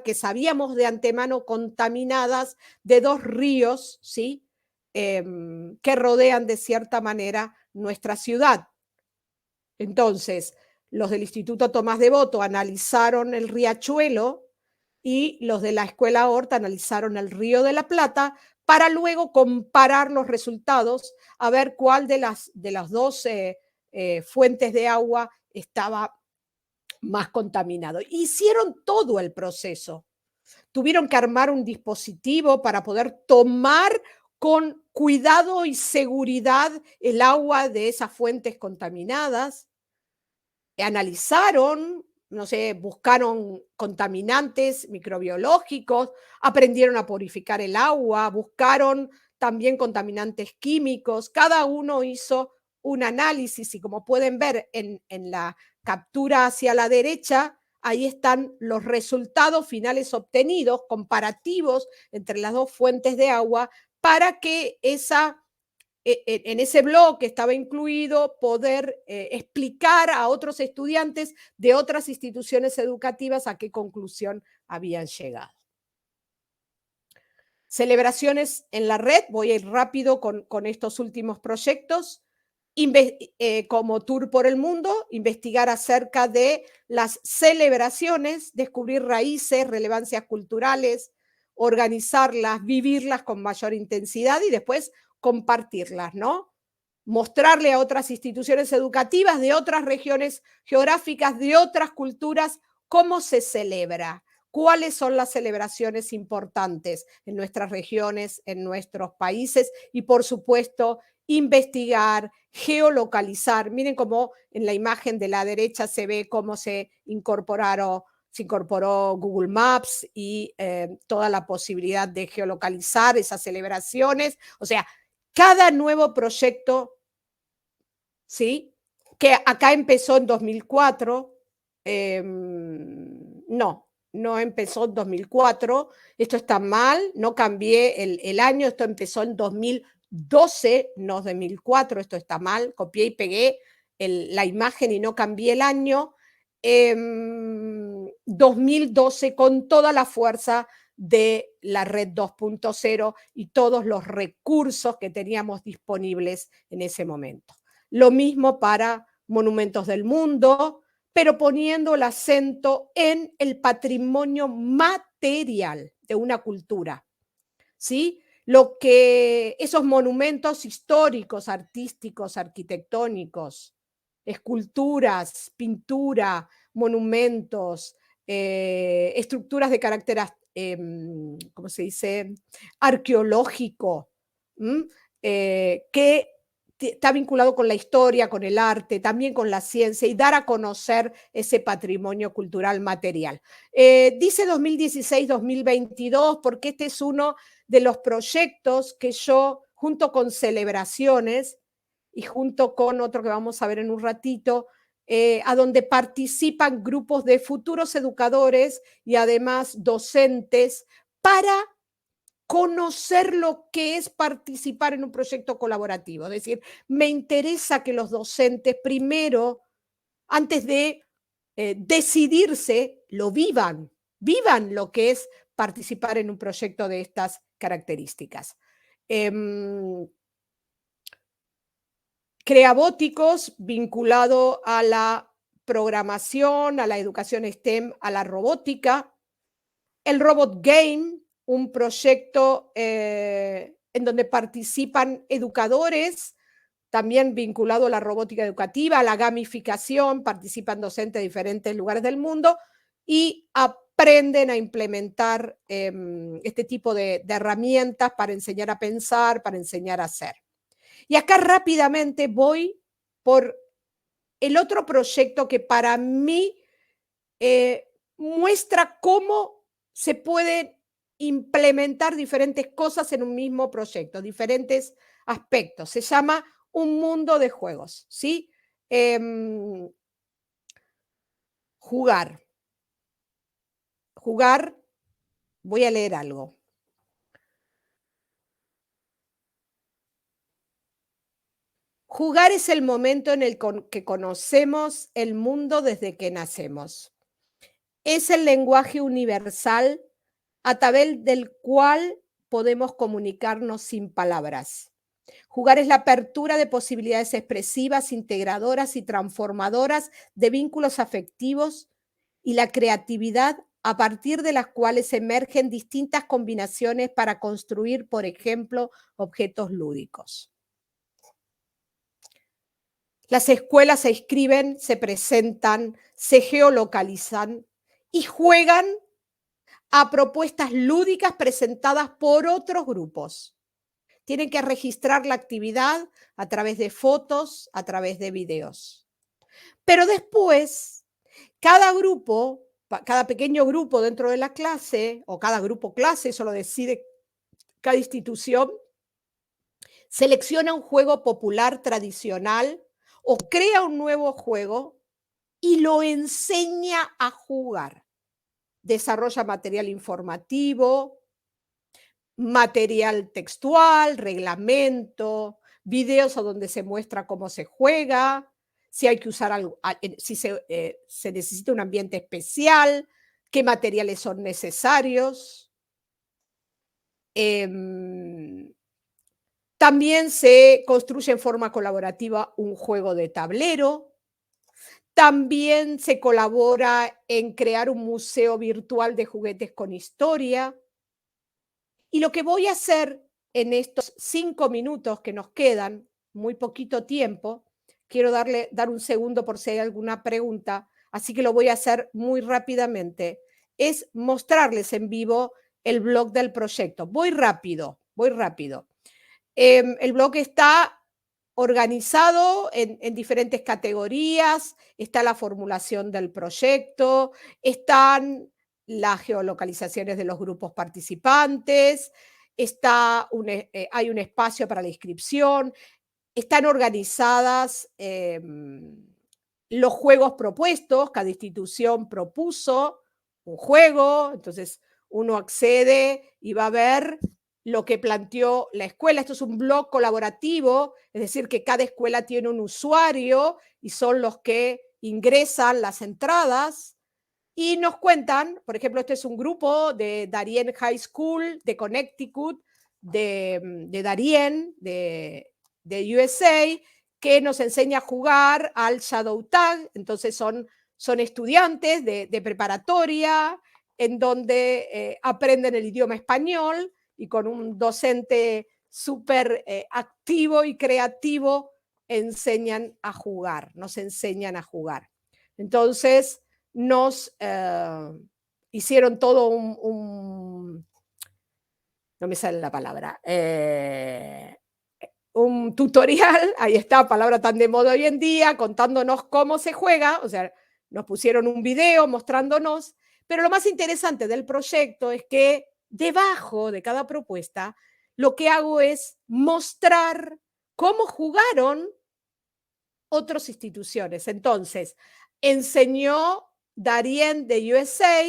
que sabíamos de antemano contaminadas de 2 ríos, ¿sí? Que rodean de cierta manera nuestra ciudad. Entonces, los del Instituto Tomás Devoto analizaron el riachuelo y los de la Escuela Horta analizaron el Río de la Plata para luego comparar los resultados a ver cuál de las 2 fuentes de agua estaba más contaminado. Hicieron todo el proceso. Tuvieron que armar un dispositivo para poder tomar con cuidado y seguridad el agua de esas fuentes contaminadas. Analizaron, no sé, buscaron contaminantes microbiológicos, aprendieron a purificar el agua, buscaron también contaminantes químicos. Cada uno hizo un análisis y, como pueden ver en la captura hacia la derecha, ahí están los resultados finales obtenidos, comparativos entre las 2 fuentes de agua, para que en ese blog que estaba incluido poder explicar a otros estudiantes de otras instituciones educativas a qué conclusión habían llegado. Celebraciones en la red, voy a ir rápido con estos últimos proyectos. Como Tour por el Mundo, investigar acerca de las celebraciones, descubrir raíces, relevancias culturales, organizarlas, vivirlas con mayor intensidad y después compartirlas, ¿no? Mostrarle a otras instituciones educativas de otras regiones geográficas, de otras culturas, cómo se celebra, cuáles son las celebraciones importantes en nuestras regiones, en nuestros países y, por supuesto, investigar, geolocalizar. Miren cómo en la imagen de la derecha se ve cómo se incorporó Google Maps y toda la posibilidad de geolocalizar esas celebraciones. O sea, cada nuevo proyecto, ¿sí? Que acá empezó en 2004, no empezó en 2004, esto está mal, no cambié el año, esto empezó en 2012, no 2004, esto está mal, copié y pegué la imagen y no cambié el año. 2012 con toda la fuerza de la red 2.0 y todos los recursos que teníamos disponibles en ese momento. Lo mismo para Monumentos del Mundo, pero poniendo el acento en el patrimonio material de una cultura, ¿sí? Lo que esos monumentos históricos, artísticos, arquitectónicos, esculturas, pintura, monumentos, estructuras de carácter, ¿cómo se dice? Arqueológico, que está vinculado con la historia, con el arte, también con la ciencia y dar a conocer ese patrimonio cultural material. Dice 2016-2022 porque este es uno de los proyectos que yo, junto con celebraciones y junto con otro que vamos a ver en un ratito, a donde participan grupos de futuros educadores y además docentes para conocer lo que es participar en un proyecto colaborativo. Es decir, me interesa que los docentes primero, antes de decidirse, lo vivan lo que es participar en un proyecto de estas características. Creabóticos vinculado a la programación, a la educación STEM, a la robótica. El Robot Game, un proyecto en donde participan educadores, también vinculado a la robótica educativa, a la gamificación, participan docentes de diferentes lugares del mundo y aprenden a implementar este tipo de herramientas para enseñar a pensar, para enseñar a hacer. Y acá rápidamente voy por el otro proyecto que para mí muestra cómo se pueden implementar diferentes cosas en un mismo proyecto, diferentes aspectos. Se llama Un mundo de juegos, ¿sí? Jugar. Jugar, voy a leer algo. Jugar es el momento en el que conocemos el mundo desde que nacemos. Es el lenguaje universal a través del cual podemos comunicarnos sin palabras. Jugar es la apertura de posibilidades expresivas, integradoras y transformadoras de vínculos afectivos y la creatividad a partir de las cuales emergen distintas combinaciones para construir, por ejemplo, objetos lúdicos. Las escuelas se inscriben, se presentan, se geolocalizan y juegan a propuestas lúdicas presentadas por otros grupos. Tienen que registrar la actividad a través de fotos, a través de videos. Pero después, cada grupo, cada pequeño grupo dentro de la clase, o cada grupo clase, eso lo decide cada institución, selecciona un juego popular tradicional o crea un nuevo juego y lo enseña a jugar. Desarrolla material informativo, material textual, reglamento, videos a donde se muestra cómo se juega, si hay que usar algo, si se necesita un ambiente especial, qué materiales son necesarios. También se construye en forma colaborativa un juego de tablero. También se colabora en crear un museo virtual de juguetes con historia. Y lo que voy a hacer en estos 5 minutos que nos quedan, muy poquito tiempo, quiero dar un segundo por si hay alguna pregunta, así que lo voy a hacer muy rápidamente, es mostrarles en vivo el blog del proyecto. Voy rápido, voy rápido. El blog está organizado en diferentes categorías, está la formulación del proyecto, están las geolocalizaciones de los grupos participantes, hay un espacio para la inscripción, están organizadas los juegos propuestos, cada institución propuso un juego, entonces uno accede y va a ver lo que planteó la escuela. Esto es un blog colaborativo, es decir, que cada escuela tiene un usuario y son los que ingresan las entradas y nos cuentan, por ejemplo, este es un grupo de Darien High School de Connecticut, de Darien, de USA, que nos enseña a jugar al Shadow Tag. Entonces son estudiantes de preparatoria en donde aprenden el idioma español y con un docente súper activo y creativo nos enseñan a jugar. Entonces nos hicieron todo no me sale la palabra, un tutorial, ahí está, palabra tan de moda hoy en día, contándonos cómo se juega, o sea, nos pusieron un video mostrándonos, pero lo más interesante del proyecto es que debajo de cada propuesta, lo que hago es mostrar cómo jugaron otras instituciones. Entonces, enseñó Darien de USA,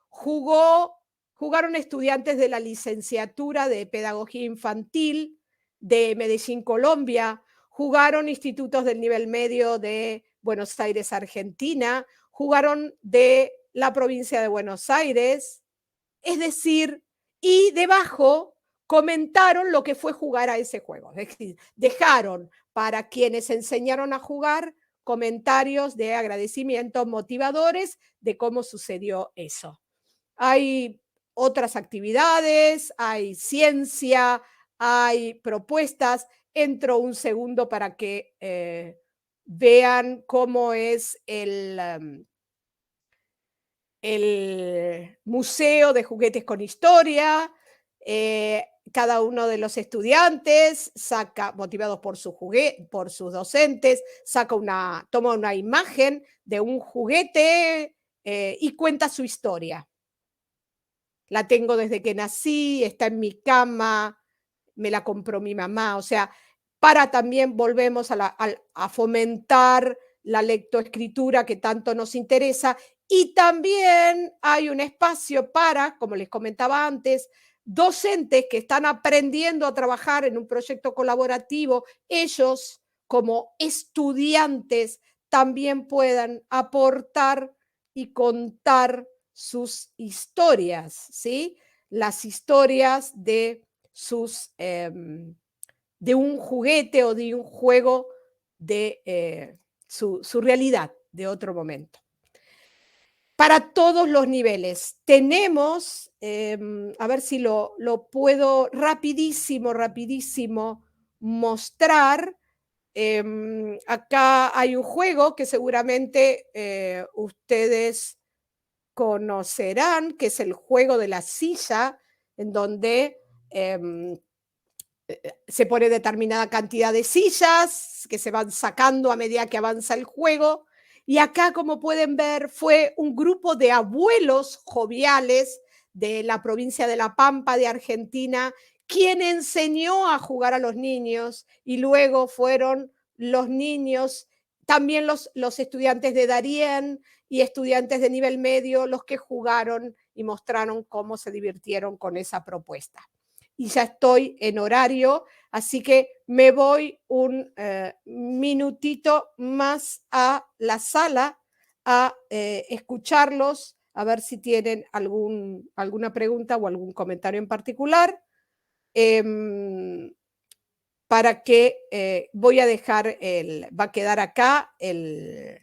jugaron estudiantes de la licenciatura de Pedagogía Infantil de Medellín, Colombia, jugaron institutos del nivel medio de Buenos Aires, Argentina, jugaron de la provincia de Buenos Aires, es decir, y debajo comentaron lo que fue jugar a ese juego. Es decir, dejaron para quienes enseñaron a jugar comentarios de agradecimiento motivadores de cómo sucedió eso. Hay otras actividades, hay ciencia, hay propuestas. Entro un segundo para que vean cómo es el Museo de Juguetes con Historia. Cada uno de los estudiantes saca, motivados por sus docentes, toma una imagen de un juguete y cuenta su historia. La tengo desde que nací, está en mi cama, me la compró mi mamá. O sea, para también volvemos a fomentar la lectoescritura que tanto nos interesa. Y también hay un espacio para, como les comentaba antes, docentes que están aprendiendo a trabajar en un proyecto colaborativo, ellos como estudiantes también puedan aportar y contar sus historias, ¿sí? Las historias de de un juguete o de un juego de su realidad de otro momento. Para todos los niveles. Tenemos, a ver si lo puedo rapidísimo mostrar. Acá hay un juego que seguramente ustedes conocerán, que es el juego de la silla, en donde se pone determinada cantidad de sillas que se van sacando a medida que avanza el juego. Y acá, como pueden ver, fue un grupo de abuelos joviales de la provincia de La Pampa de Argentina quien enseñó a jugar a los niños y luego fueron los niños, también los estudiantes de Darien y estudiantes de nivel medio los que jugaron y mostraron cómo se divirtieron con esa propuesta. Y ya estoy en horario, así que me voy un minutito más a la sala a escucharlos, a ver si tienen alguna pregunta o algún comentario en particular. Para que voy a dejar va a quedar acá el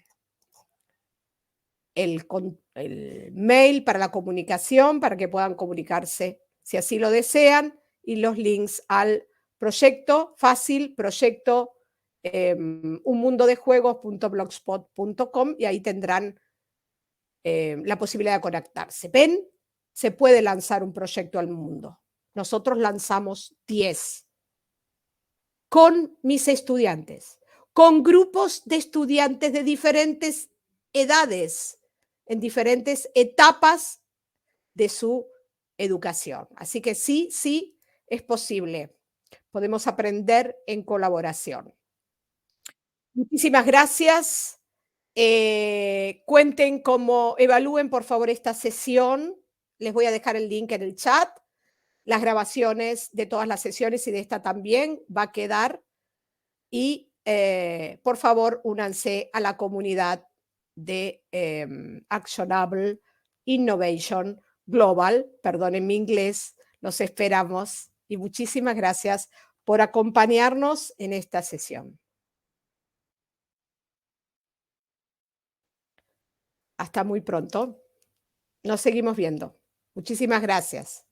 mail para la comunicación, para que puedan comunicarse si así lo desean, y los links al proyecto fácil, proyecto unmundodejuegos.blogspot.com, y ahí tendrán la posibilidad de conectarse. ¿Ven? Se puede lanzar un proyecto al mundo. Nosotros lanzamos 10 con mis estudiantes, con grupos de estudiantes de diferentes edades, en diferentes etapas de su educación. Así que sí, sí, es posible. Podemos aprender en colaboración. Muchísimas gracias. Cuenten cómo evalúen, por favor, esta sesión. Les voy a dejar el link en el chat. Las grabaciones de todas las sesiones y de esta también va a quedar. Y por favor, únanse a la comunidad de Actionable Innovation Global. Perdonen mi inglés, los esperamos. Y muchísimas gracias por acompañarnos en esta sesión. Hasta muy pronto. Nos seguimos viendo. Muchísimas gracias.